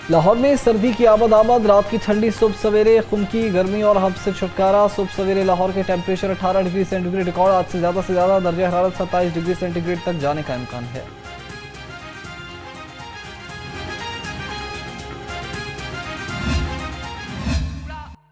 लाहौर में सर्दी की आमद रात की ठंडी सुबह सवेरे खुमकी गर्मी और हब से छुटकारा। सुबह सवेरे लाहौर के टेम्परेचर 18 डिग्री सेंटीग्रेड रिकॉर्ड। आज से ज़्यादा दर्जा हरारत 27 डिग्री सेंटीग्रेड तक जाने का इम्कान है।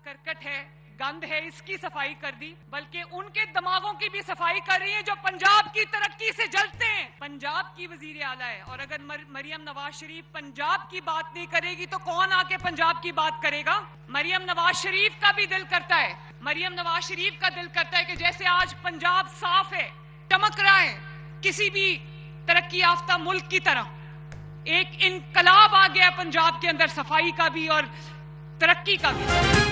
करकट है, गंद है, इसकी सफाई कर दी, बल्कि उनके दिमागों की भी सफाई कर रही है जो पंजाब की तरक्की से जलते हैं। पंजाब की वजीर आला है और अगर मरियम नवाज शरीफ पंजाब की बात नहीं करेगी तो कौन आके पंजाब की बात करेगा। मरियम नवाज शरीफ का भी दिल करता है, मरियम नवाज शरीफ का दिल करता है कि जैसे आज पंजाब साफ है, चमक रहा है किसी भी तरक्की याफ्ता मुल्क की तरह, एक इनकलाब आ गया पंजाब के अंदर सफाई का भी और तरक्की का भी।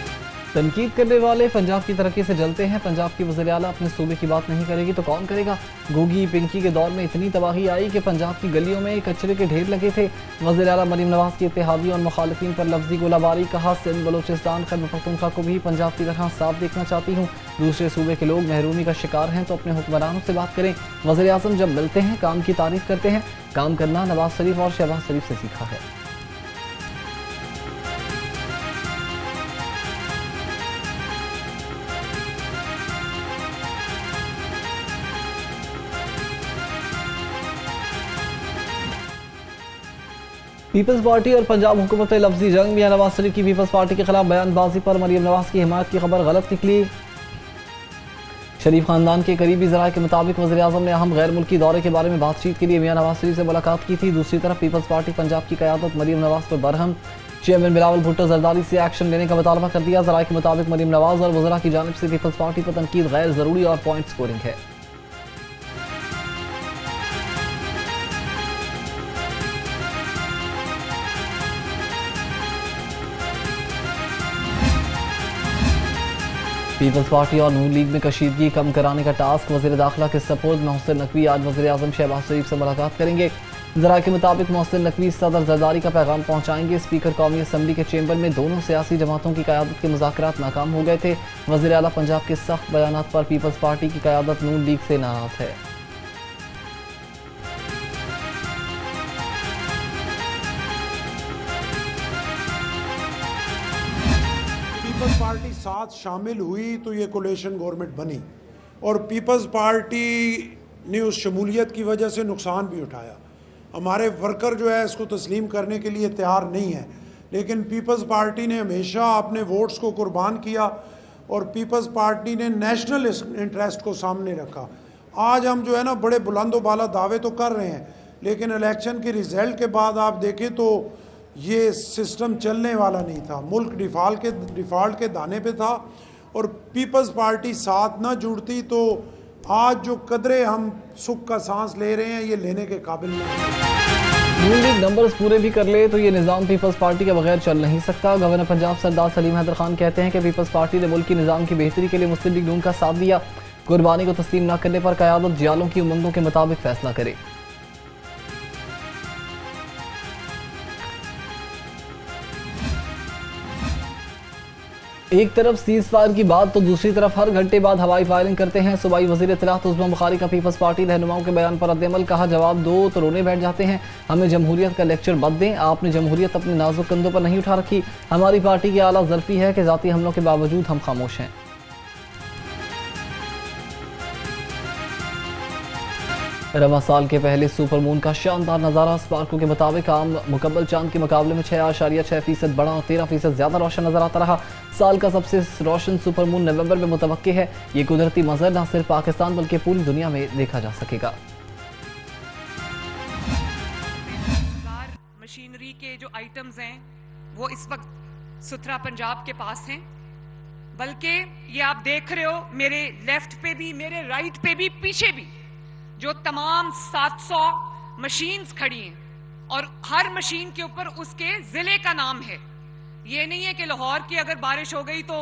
तनकीद करने वाले पंजाब की तरक्की से जलते हैं। पंजाब की वज़ीर आला अपने सूबे की बात नहीं करेगी तो कौन करेगा। गोगी पिंकी के दौर में इतनी तबाही आई कि पंजाब की गलियों में कचरे के ढेर लगे थे। वज़ीर आला मरीम नवाज की इत्तेहादी और मुखालिफिन पर लफ्जी गोलाबारी। कहा सिंध बलोचिस्तान खैबर पख्तूनख्वा को भी पंजाब की तरह साफ देखना चाहती हूँ। दूसरे सूबे के लोग महरूमी का शिकार हैं तो अपने हुक्मरानों से बात करें। वज़ीर आज़म जब मिलते हैं काम की तारीफ करते हैं। काम करना नवाज शरीफ और शहबाज शरीफ से सीखा है। पीपल्स पार्टी और पंजाब हुकूमत लफ्जी जंग। मियां नवाज शरीफ की पीपल्स पार्टी के खिलाफ बयानबाजी पर मरीम नवाज की हिमायत की खबर गलत निकली। शरीफ खानदान के करीबी ज़राए के मुताबिक वज़ीर आज़म ने अहम गैर मुल्की दौरे के बारे में बातचीत के लिए मियां नवाज शरीफ से मुलाकात की थी। दूसरी तरफ पीपल्स पार्टी पंजाब की क़यादत मरीम नवाज पर बरहम। चेयरमैन बिलावल भुट्टो जरदारी से एक्शन लेने का मुतालबा कर दिया। ज़राए के मुताबिक मरीम नवाज और वज़रा की जानिब से पीपल्स पार्टी पर तनकीद गैर ज़रूरी और पॉइंट स्कोरिंग है। पीपल्स पार्टी और नून लीग में कशीदगी कम कराने का टास्क। वज़ीर दाखिला के सपोर्ट मोहसिन नकवी आज वज़ीर आज़म शहबाज शरीफ से मुलाकात करेंगे। ज़राए के मुताबिक मोहसिन नकवी सदर जरदारी का पैगाम पहुँचाएंगे। स्पीकर कौमी असम्बली के चेंबर में दोनों सियासी जमातों की क़यादत के मुज़ाकरात नाकाम हो गए थे। वज़ीर आला पंजाब के सख्त बयानात पर पीपल्स पार्टी की क़यादत नून लीग से नाराज़ है। पीपल्स पार्टी साथ शामिल हुई तो ये कोलेशन गवर्नमेंट बनी और पीपल्स पार्टी ने उस शमूलियत की वजह से नुकसान भी उठाया। हमारे वर्कर जो है इसको तस्लीम करने के लिए तैयार नहीं है, लेकिन पीपल्स पार्टी ने हमेशा अपने वोट्स को कुर्बान किया और पीपल्स पार्टी ने नेशनल इंटरेस्ट को सामने रखा। आज हम जो है ना बड़े बुलंदो बाला दावे तो कर रहे हैं, लेकिन इलेक्शन के रिजल्ट के बाद आप देखें तो ये सिस्टम चलने वाला नहीं था। मुल्क डिफ़ॉल्ट के दाने पे था और पीपल्स पार्टी साथ ना जुड़ती तो आज जो कदरे हम सुख का सांस ले रहे हैं ये लेने के काबिल नहीं। नून लीग नंबर्स पूरे भी कर ले तो ये निज़ाम पीपल्स पार्टी के बगैर चल नहीं सकता। गवर्नर पंजाब सरदार सलीम हैदर खान कहते हैं कि पीपल्स पार्टी ने मुल्क की निज़ाम की बेहतरी के लिए मुस्लिम लीग नून का साथ दिया। कुर्बानी को तस्लीम न करने पर क़यादत जियालों की उमंगों के मुताबिक फैसला करे। एक तरफ सीज फायर की बात तो दूसरी तरफ हर घंटे बाद हवाई फायरिंग करते हैं। सूबाई वज़ीर इत्तलात उस्मा बुखारी का पीपल्स पार्टी रहनुमाओं के बयान पर रद्द-ए-अमल। कहा जवाब दो तो रोने बैठ जाते हैं। हमें जमहूरियत का लेक्चर मत दें। आपने जमहूरियत अपने नाजुक कंधों पर नहीं उठा रखी। हमारी पार्टी की आला ज़र्फ़ी है कि ज़ाती हमलों के बावजूद हम खामोश हैं। रवा साल के पहले सुपर मून का शानदार नज़ारा। स्पार्को के मुताबिक आम मुकम्मल चांद के मुकाबले में 6.6% बड़ा और 13% ज़्यादा रोशन नजर आता रहा। साल का सबसे रोशन सुपर मून नवंबर में मुतवक्की है। ये कुदरती मंजर न सिर्फ पाकिस्तान बल्कि पूरी दुनिया में देखा जा सकेगा। मशीनरी के जो आइटम्स हैं वो इस वक्त सुथरा पंजाब के पास हैं, बल्कि ये आप देख रहे हो मेरे लेफ्ट पे भी, मेरे राइट पे भी, पीछे भी जो तमाम 700 मशीन्स खड़ी हैं और हर मशीन के ऊपर उसके जिले का नाम है। ये नहीं है कि लाहौर की अगर बारिश हो गई तो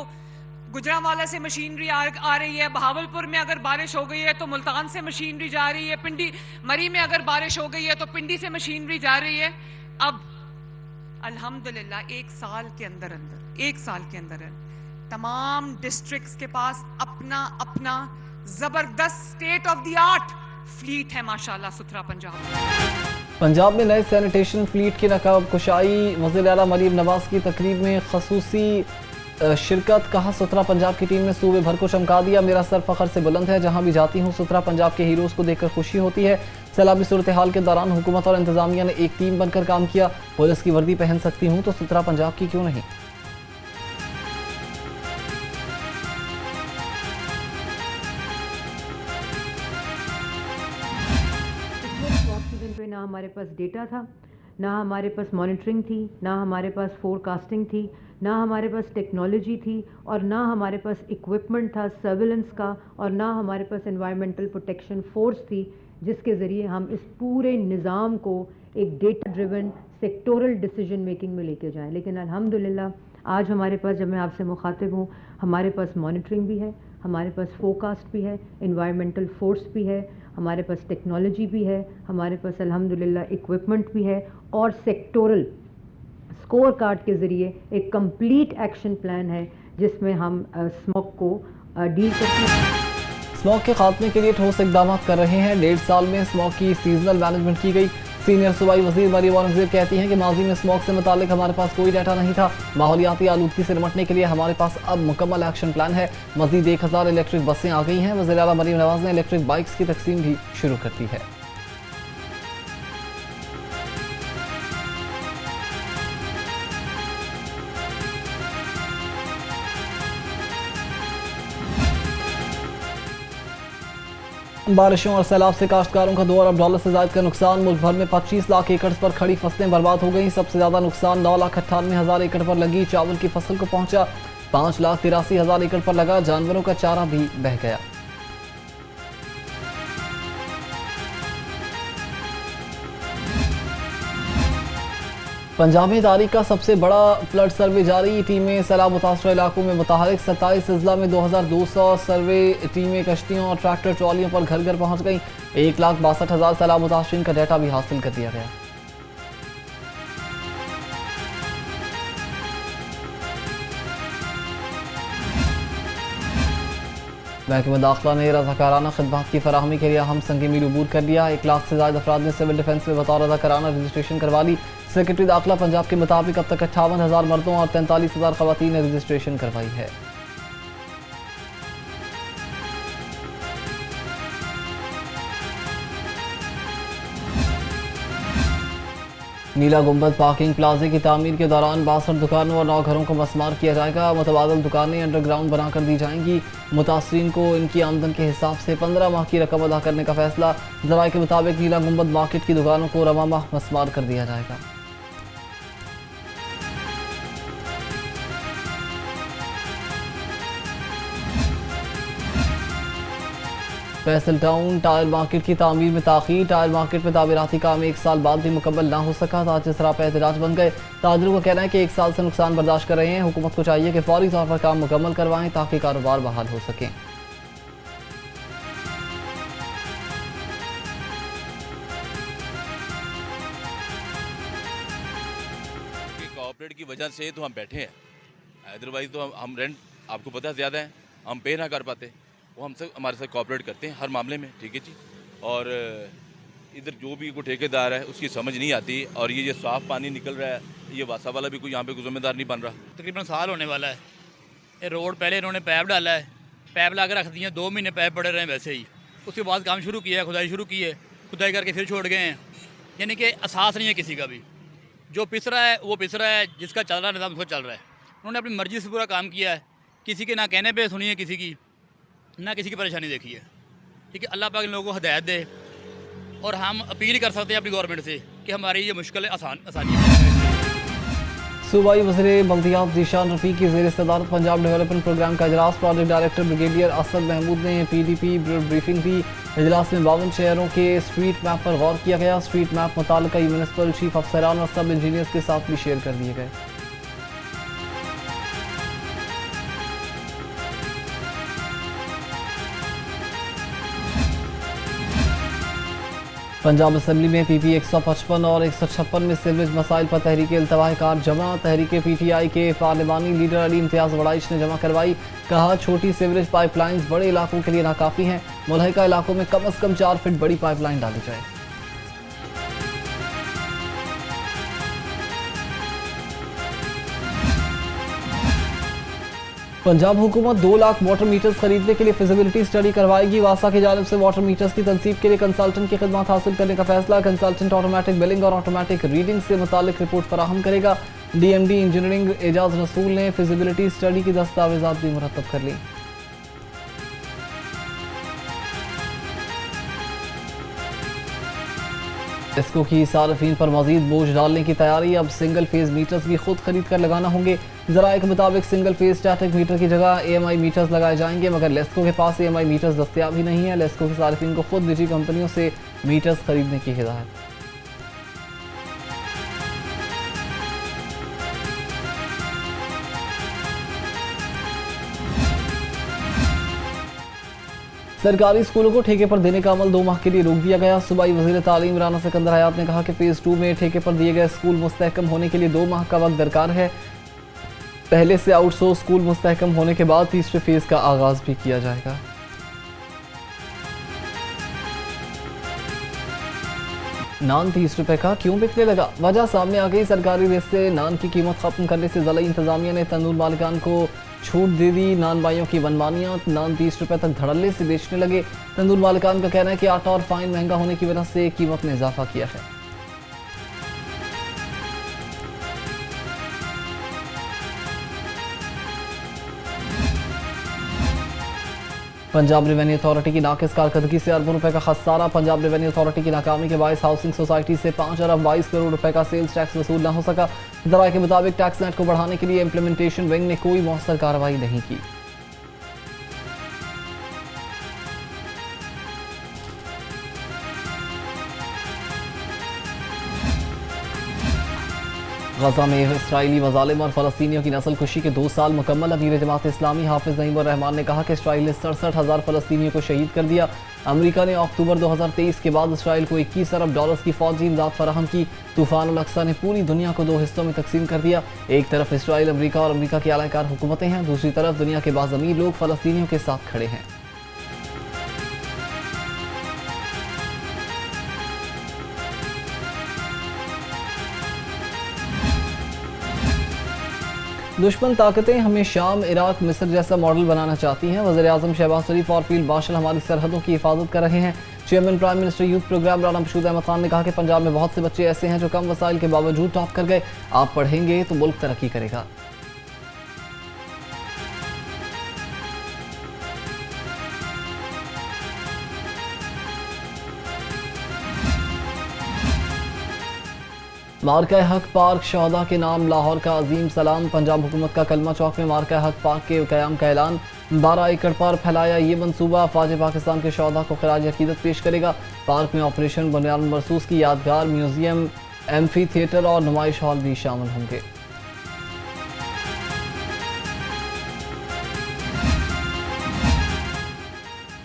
गुजरांवाला से मशीनरी आ रही है, बहावलपुर में अगर बारिश हो गई है तो मुल्तान से मशीनरी जा रही है, पिंडी मरी में अगर बारिश हो गई है तो पिंडी से मशीनरी जा रही है। अब अल्हम्दुलिल्लाह एक साल के अंदर तमाम डिस्ट्रिक्ट्स के पास अपना अपना जबरदस्त state of the art fleet है माशाल्लाह सुथरा पंजाब। पंजाब में नए सैनिटेशन फ्लीट की नकाब कुशाई, वज़ीर आला मरीम नवाज की तकरीब में खसूसी शिरकत। कहा सुथरा पंजाब की टीम ने सूबे भर को चमका दिया, मेरा सर फख्र से बुलंद है, जहां भी जाती हूं सुथरा पंजाब के हीरोज़ को देखकर खुशी होती है। सैलाबी सूरत हाल के दौरान हुकूमत और इंतजामिया ने एक टीम बनकर काम किया, पुलिस की वर्दी पहन सकती हूँ तो सुथरा पंजाब की क्यों नहीं। पे ना हमारे पास डेटा था, ना हमारे पास मॉनिटरिंग थी, ना हमारे पास फोरकास्टिंग थी, ना हमारे पास टेक्नोलॉजी थी, और ना हमारे पास इक्विपमेंट था सर्विलेंस का, और ना हमारे पास एनवायरमेंटल प्रोटेक्शन फोर्स थी जिसके ज़रिए हम इस पूरे निज़ाम को एक data driven sectoral decision making में लेके जाएं। लेकिन अल्हम्दुलिल्लाह आज हमारे पास, जब मैं आपसे मुखातिब हूँ, हमारे पास मॉनिटरिंग भी है, हमारे पास फोरकास्ट भी है, एनवायरमेंटल फोर्स भी है, हमारे पास टेक्नोलॉजी भी है, हमारे पास अल्हम्दुलिल्लाह इक्विपमेंट भी है, और सेक्टोरल स्कोर कार्ड के ज़रिए एक कंप्लीट एक्शन प्लान है जिसमें हम स्मॉग को डील करते हैं। स्मॉग के खात्मे के लिए ठोस इकदाम कर रहे हैं। 1.5 साल में स्मॉग की सीजनल मैनेजमेंट की गई। सीनियर सूबाई वजीर मरीम औरंगजेब कहती हैं कि माजी में स्मॉग से मुतालिक हमारे पास कोई डाटा नहीं था। माहौलियाती आलूदगी से निपटने के लिए हमारे पास अब मुकम्मल एक्शन प्लान है। मजीद 1000 इलेक्ट्रिक बसें आ गई हैं। वज़ीर आला मरीम नवाज ने इलेक्ट्रिक बाइक्स की तकसीम भी शुरू कर दी है। बारिशों और सैलाब से काश्तकारों का $2 अरब से ज्यादा का नुकसान। मुल्क भर में 25 लाख एकड़ पर खड़ी फसलें बर्बाद हो गई। सबसे ज्यादा नुकसान 9,98,000 एकड़ पर लगी चावल की फसल को पहुंचा। 5,83,000 एकड़ पर लगा जानवरों का चारा भी बह गया। पंजाब में तारीख का सबसे बड़ा फ्लड सर्वे जारी। टीमें सैलाब मुतासर इलाकों में मुतहरिक। 27 अजला में 2200 सर्वे टीमें कश्तियों और ट्रैक्टर ट्रॉलियों पर घर घर पहुंच गई। 1,62,000 सैलाब मुतासरीन का डाटा भी हासिल कर दिया गया। महकमा दाखिला ने रज़ाकाराना खिदमत की फराहमी के लिए हम संग मील अबूर कर लिया। 1 लाख से ज़्यादा अफराद ने सिविल डिफेंस में बतौर रज़ाकाराना रजिस्ट्रेशन करवा ली। सेक्रेटरी दाखिला पंजाब के मुताबिक अब तक 58,000 मर्दों और 43,000 खवातीन ने रजिस्ट्रेशन करवाई है। नीला गुंबद पार्किंग प्लाजे की तामीर के दौरान 62 दुकानों और 9 घरों को मसमार किया जाएगा। मुतबादल दुकानें अंडरग्राउंड बनाकर दी जाएंगी। मुतासरीन को इनकी आमदन के हिसाब से 15 माह की रकम अदा करने का फैसला। ज़राए के मुताबिक नीला गुंबद मार्केट की दुकानों को रवा माह मसमार कर दिया जाएगा। फैसल टाउन टायर मार्केट की तामीर में ताखीर। टायर मार्केट में तामीराती काम 1 साल बाद भी मुकम्मल ना हो सका। ताजिर सरापा एहतजाज बन गए। ताजिरों का कहना है कि 1 साल से नुकसान बर्दाश्त कर रहे हैं। हुकूमत को चाहिए कि फौरी तौर पर काम मुकम्मल करवाएं ताकि कारोबार बहाल हो सकें। कोऑपरेट की वजह से तो हम बैठे हैं, अदरवाइज तो हम रेंट आपको पता है ज़्यादा है, हम पे ना कर पाते। वो हमसे हमारे साथ कोऑपरेट करते हैं हर मामले में, ठीक है जी। और इधर जो भी कोई ठेकेदार है उसकी समझ नहीं आती। और ये साफ़ पानी निकल रहा है, ये वासा वाला भी कोई यहाँ पे कोई जिम्मेदार नहीं बन रहा। तकरीबन साल होने वाला है। ये रोड पहले इन्होंने पैप डाला है, पैप ला कर रख दिए, 2 महीने पैप पड़े रहे हैं वैसे ही। उसके बाद काम शुरू किया है, खुदाई शुरू की है, खुदाई करके फिर छोड़ गए हैं। यानी कि एहसास नहीं है किसी का भी। जो पिस रहा है वो पिस रहा है, जिसका चल रहा है निज़ाम उसका चल रहा है। उन्होंने अपनी मर्ज़ी से पूरा काम किया है, किसी के ना कहने पे सुनी है किसी की, ना किसी की परेशानी देखी है। ठीक है, अल्लाह पाक इन लोगों को हिदायत दे। और हम अपील कर सकते हैं अपनी गवर्नमेंट से कि हमारी ये मुश्किल आसानी सूबाई वज़ीर बल्दियात ज़ीशान रफ़ीक की ज़ेर सदारत पंजाब डेवलपमेंट प्रोग्राम का इजलास। Project director brigadier Asad Mahmood ने PDP ब्रीफिंग दी। इजलास में 52 शहरों के स्ट्रीट मैप पर गौर किया गया। स्ट्रीट मैप मुताल्लिका म्यूनिसिपल चीफ अफसरान और सब इंजीनियर्स के साथ भी शेयर कर दिए गए। पंजाब असम्बली में PP 155 और 156 में सीवरेज मसाइल पर तहरीक इल्तवाकार जमा। तहरीक PTI के पार्लिमानी लीडर अली इम्तियाज़ वड़ाइश ने जमा करवाई। कहा छोटी सीवरेज पाइपलाइंस बड़े इलाकों के लिए नाकाफ़ी हैं, मुल्हिका इलाकों में कम से कम 4 फीट बड़ी पाइपलाइन डाली जाए। पंजाब हुकूमत 2 लाख वाटर मीटर्स खरीदने के लिए फिजिबिलिटी स्टडी करवाएगी। वासा की जानिब से वाटर मीटर्स की तनसीब के लिए कंसल्टेंट की खिदमत हासिल करने का फैसला। कंसल्टेंट ऑटोमेटिक बिलिंग और ऑटोमेटिक रीडिंग से मुतालिक रिपोर्ट फराहम करेगा। DMD इंजीनियरिंग एजाज रसूल ने फिजिबिलिटी स्टडी की दस्तावेजात भी मुरतब कर ली। लेस्को की सार्फिन पर मजीद बोझ डालने की तैयारी। अब सिंगल फेज मीटर्स भी खुद खरीद कर लगाना होंगे। जराये के मुताबिक सिंगल फेज स्टैटिक मीटर की जगह AMI मीटर्स लगाए जाएंगे, मगर लेस्को के पास AMI मीटर्स दस्तियाब ही नहीं है। लेस्को के सार्फिन को खुद निजी कंपनियों से मीटर्स खरीदने की हिदायत। सरकारी स्कूलों को ठेके पर देने का अमल 2 माह के लिए रोक दिया गया। सूबाई वज़ीर तालीम राना सिकंदर हयात ने कहा कि फेज़ 2 में ठेके पर दिए गए स्कूल मुस्तहकम होने के लिए 2 माह का वक्त दरकार है। पहले से आउटसोर्स स्कूल मुस्तहकम होने के बाद तीसरे फेज़ का आगाज भी किया जाएगा। नान 30 रुपए का क्यों बिकने लगा? वजह सामने आ गई। सरकारी रेट से नान की कीमत खत्म करने से ज़िला इंतजामिया ने तंदूर मालिकान को छूट दे दी। नान बाइयों की मनमानियां, नान 30 रुपए तक धड़ल्ले से बेचने लगे। तंदूर मालिकान का कहना है कि आटा और फाइन महंगा होने की वजह से कीमत में इजाफा किया है। पंजाब रेवेन्यू अथॉरिटी की नाकिस कारकर्दगी से अरबों रुपए का खसारा। पंजाब रेवेन्यू अथॉरिटी की नाकामी के बायस हाउसिंग सोसाइटी से 5 अरब 22 करोड़ रुपए का सेल्स टैक्स वसूल न हो सका। दराये के मुताबिक टैक्स नेट को बढ़ाने के लिए इम्प्लीमेंटेशन विंग ने कोई मौसर कार्रवाई नहीं की। गजा में इसराइली मजालिम और फलस्तीनियों की नस्ल खुशी के 2 साल मुकम्मल। अमीर जमात इस्लामी हाफिज नईम रहमान ने कहा कि इसराइल ने 67,000 फलस्तीनियों को शहीद कर दिया। अमेरिका ने अक्टूबर 2023 के बाद इसराइल को 21 अरब डॉलर्स की फौजी इमदाद फराहम की। तूफान अल-अक्सा ने पूरी दुनिया को 2 हिस्सों में तकसीम कर दिया। एक तरफ इसराइल, अमेरिका और अमेरिका की आलाकार हुकूमतें हैं, दूसरी तरफ दुनिया के बाज़मीर लोग फलस्तीनियों के साथ खड़े हैं। दुश्मन ताकतें हमें शाम, इराक, मिस्र जैसा मॉडल बनाना चाहती हैं। वज़ीर-ए-आज़म शहबाज शरीफ और फील्ड मार्शल हमारी सरहदों की हिफाजत कर रहे हैं। Chairman prime minister youth program Rana Mashhood Ahmad Khan ने कहा कि पंजाब में बहुत से बच्चे ऐसे हैं जो कम वसाइल के बावजूद टॉप कर गए। आप पढ़ेंगे तो मुल्क तरक्की करेगा। मार्का हक पार्क शहदा के नाम लाहौर का अजीम सलाम। पंजाब हुकूमत का कलमा चौक में मार्का हक पार्क के क़याम का ऐलान। 12 एकड़ पर फैलाया ये मनसूबा फ़ौज पाकिस्तान के शहदा को खराज अकीदत पेश करेगा। पार्क में ऑपरेशन बुनियाद मरसूस की यादगार, म्यूजियम, एम्फी थिएटर और नुमाइश हॉल भी शामिल होंगे।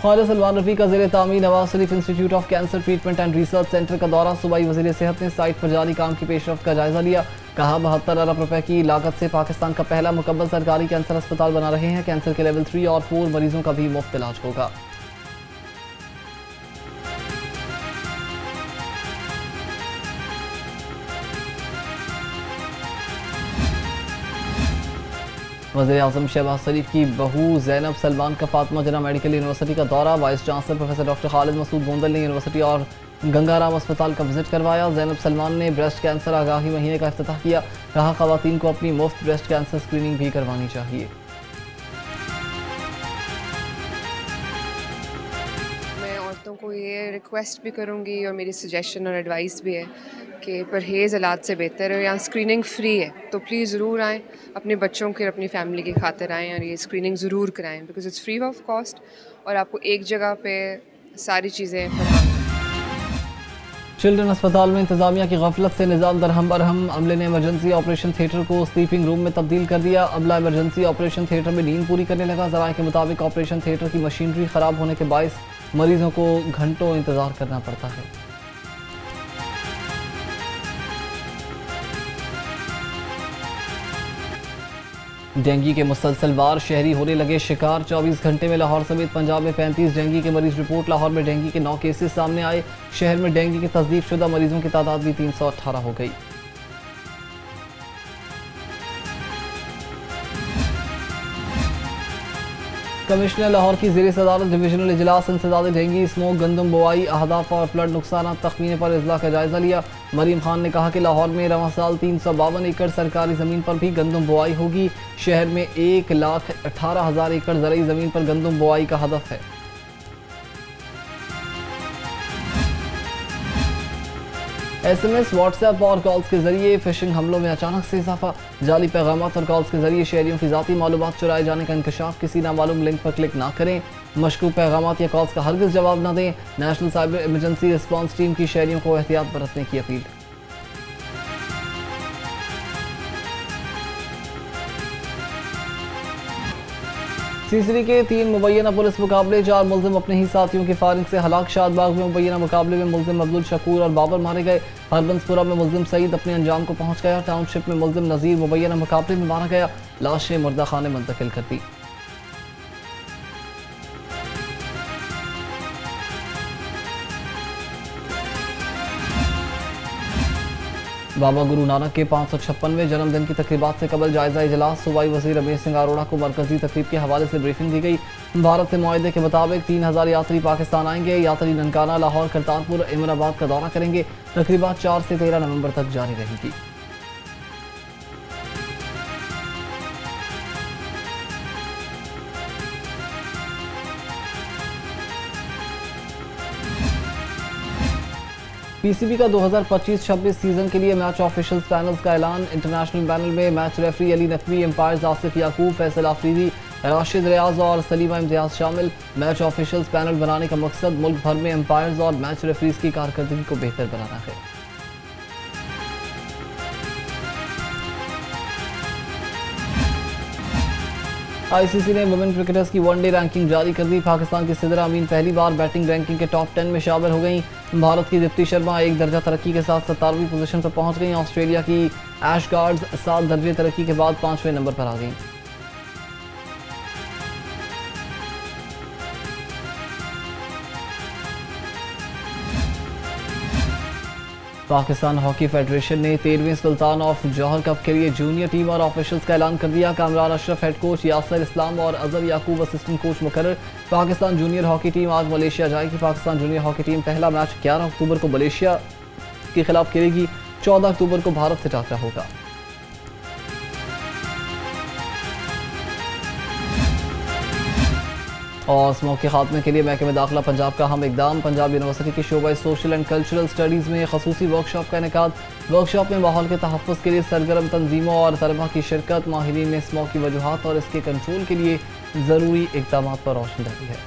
ख्वाजा सलमान रफ़ी का ज़ेरे तामीर Nawaz Sharif institute of cancer treatment and research centre का दौरा। सूबाई वज़ीर सेहत ने साइट पर जारी काम की पेशरफ्त का जायजा लिया। कहा 72 अरब रुपए की लागत से पाकिस्तान का पहला मुकम्मल सरकारी कैंसर अस्पताल बना रहे हैं। कैंसर के लेवल 3 और 4 मरीजों का भी मुफ्त इलाज होगा। वज़ीर-ए-आज़म शहबाज शरीफ की बहू ज़ैनब सलमान का फातिमा जना मेडिकल यूनिवर्सिटी का दौरा। Vice chancellor professor doctor Khalid Masood Gondal ने यूनिवर्सिटी और गंगाराम अस्पताल का विजिट करवाया। ज़ैनब सलमान ने ब्रेस्ट कैंसर आगाही महीने का इफ्तिताह किया। कहा ख़वातीन को अपनी मुफ्त ब्रेस्ट कैंसर स्क्रीनिंग भी करवानी चाहिए। मैं औरतों को ये रिक्वेस्ट भी करूँगी और मेरी सजेशन और एडवाइस भी है कि परहेज़ इलाज से बेहतर है। यहाँ स्क्रीनिंग फ्री है, तो प्लीज़ ज़रूर आएँ, अपने बच्चों के, अपनी फैमिली की खातिर आएँ और ये स्क्रीनिंग ज़रूर कराएँ, because it's free of cost और आपको एक जगह पे सारी चीज़ें फराहम। चिल्ड्रन अस्पताल में इंतजामिया की गफलत से निज़ाम दरहम बरहम। अमले ने इमरजेंसी ऑपरेशन थिएटर को स्लीपिंग रूम में तब्दील कर दिया। अमला इमरजेंसी ऑपरेशन थिएटर में नींद पूरी करने लगा। ज़राए के मुताबिक ऑपरेशन थिएटर की मशीनरी ख़राब होने के बायस मरीजों को घंटों इंतज़ार करना पड़ता है। डेंगू के मुसलसल वार, शहरी होने लगे शिकार। 24 घंटे में लाहौर समेत पंजाब में 35 डेंगू के मरीज रिपोर्ट। लाहौर में डेंगू के 9 केसेस सामने आए। शहर में डेंगू के तस्दीक शुदा मरीजों की तादाद भी 318 हो गई। कमिश्नर लाहौर की ज़ेर सदारत डिविजनल इजलास इंसदाद ढेंगी, स्मोक, गंदम बुआई, अहदाफ और फ्लड नुकसान तखमीने पर इजला का जायजा लिया। मरीम खान ने कहा कि लाहौर में रवां साल 352 एकड़ सरकारी ज़मीन पर भी गंदम बुआई होगी। शहर में 1,18,000 एकड़ ज़रूरी ज़मीन पर गंदम बुआई का हदफ है। SMS, व्हाट्सएप और कॉल्स के जरिए फिशिंग हमलों में अचानक से इजाफा। जाली पैगामात और कॉल्स के जरिए शहरियों की ज़ाती मालूमात चुराए जाने का इंकशाफ। किसी नामालूम लिंक पर क्लिक ना करें। मशकूक पैगामात या कॉल्स का हरगिज़ जवाब न दें। National cyber emergency response team की शहरियों को एहतियात बरतने की अपील। सीसरी के 3 मुबैना पुलिस मुकाबले, 4 मुलजिम अपने ही साथियों की फायरिंग से हलाक। शादबाग में मुबैना मुकाबले में मुलजिम अब्दुल शकूर और बाबर मारे गए। हरबंसपुरा में मुलजिम सईद अपने अंजाम को पहुंच गया। टाउनशिप में मुलजिम नज़ीर मुबैना मुकाबले में मारा गया। लाशें मुर्दा खाने मुंतकिल कर दी। बाबा गुरु नानक के 556वें जन्मदिन की तकरीबात से कबल जायजा इजलास। सूबाई वज़ीर रमेश सिंह अरोड़ा को मरकजी तकरीब के हवाले से ब्रीफिंग दी गई। भारत से मुआहदे के मुताबिक 3,000 यात्री पाकिस्तान आएंगे। यात्री ननकाना, लाहौर, करतारपुर, इमराबाद का दौरा करेंगे। तकरीबात 4 से 13 नवंबर तक जारी रहेगी। पीसीबी का 2025-26 सीजन के लिए मैच ऑफिशियल्स पैनल्स का ऐलान। इंटरनेशनल पैनल में match referee Ali Naqvi, umpires Asif Yaqoob, Faisal Afridi, Rashid Riaz और सलीमा इम्तियाज शामिल। मैच ऑफिशियल्स पैनल बनाने का मकसद मुल्क भर में एम्पायर्स और मैच रेफरीज की कारकर्दगी को बेहतर बनाना है। आईसीसी ने वुमेन क्रिकेटर्स की वनडे रैंकिंग जारी कर दी। पाकिस्तान की सिदरा अमीन पहली बार बैटिंग रैंकिंग के टॉप 10 में शामिल हो गई। भारत की दीप्ति शर्मा 1 दर्जा तरक्की के साथ 17वीं पोजीशन पर पहुंच गई। ऑस्ट्रेलिया की ऐश गार्ड्स 7 दर्जे तरक्की के बाद 5वें नंबर पर आ गई। पाकिस्तान हॉकी फेडरेशन ने 13वें सुल्तान ऑफ जौहर कप के लिए जूनियर टीम और ऑफिशियल्स का ऐलान कर दिया। कामरान अशरफ हेड कोच, यासर इस्लाम और अजहर याकूब असिस्टेंट कोच मुकर्रर। पाकिस्तान जूनियर हॉकी टीम आज मलेशिया जाएगी। पाकिस्तान जूनियर हॉकी टीम पहला मैच 11 अक्टूबर को मलेशिया के खिलाफ खेलेगी। 14 अक्टूबर को भारत से टकरा होगा। और स्मोक के खात्मे के लिए महकमे दाखिला पंजाब का अहम इकदाम। पंजाब यूनिवर्सिटी की शोबा सोशल एंड कल्चरल स्टडीज़ में खसूसी वर्कशॉप का इनेकाद। वर्कशॉप में माहौल के तहफ़्फ़ुज़ के लिए सरगर्म तंजीमों और तलबा की शिरकत। माहिरीन ने स्मोक की वजूहात और इसके कंट्रोल के लिए ज़रूरी इक़दामात पर रोशनी डाली है।